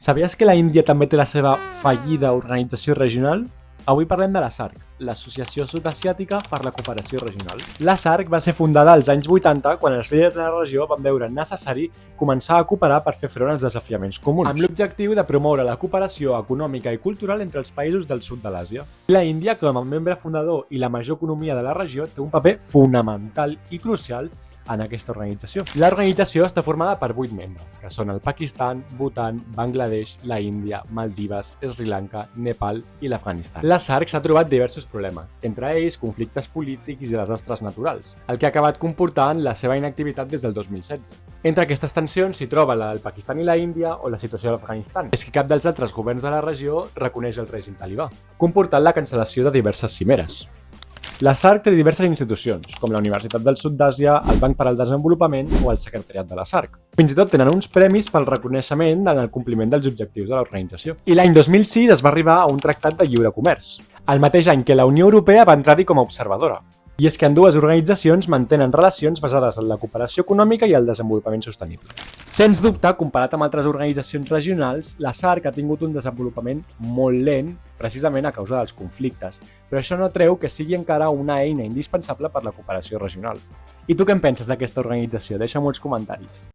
Sabies que la Índia també té la seva fallida organització regional? Avui parlem de la SARC, l'Associació Sud-Asiàtica per la Cooperació Regional. La SARC va ser fundada als anys 80 quan els líders de la regió van veure necessari començar a cooperar per fer front als desafiaments comuns, amb l'objectiu de promoure la cooperació econòmica i cultural entre els països del sud de l'Àsia. La Índia, com a membre fundador i la major economia de la regió, té un paper fonamental i crucial en aquesta organització. L'organització està formada per 8 membres, que són el Pakistan, Bhutan, Bangladesh, la Índia, Maldives, Sri Lanka, Nepal i l'Afganistan. La SARC s'ha trobat diversos problemes, entre ells conflictes polítics i desastres naturals, el que ha acabat comportant la seva inactivitat des del 2016. Entre aquestes tensions s'hi troba la del Pakistan i la Índia o la situació de l'Afganistan. És que cap dels altres governs de la regió reconeix el règim talibà, comportant la cancel·lació de diverses cimeres. La SARC té diverses institucions, com la Universitat del Sud d'Àsia, el Banc per al Desenvolupament o el Secretariat de la SARC. Fins i tot tenen uns premis pel reconeixement en el compliment dels objectius de l'organització. I l'any 2006 es va arribar a un tractat de lliure comerç, el mateix any que la Unió Europea va entrar-hi com a observadora. I és que ambdues organitzacions mantenen relacions basades en la cooperació econòmica i el desenvolupament sostenible. Sens dubte, comparat amb altres organitzacions regionals, la SARC ha tingut un desenvolupament molt lent, precisament a causa dels conflictes, però això no treu que sigui encara una eina indispensable per la cooperació regional. I tu què en penses d'aquesta organització? Deixa'm uns comentaris.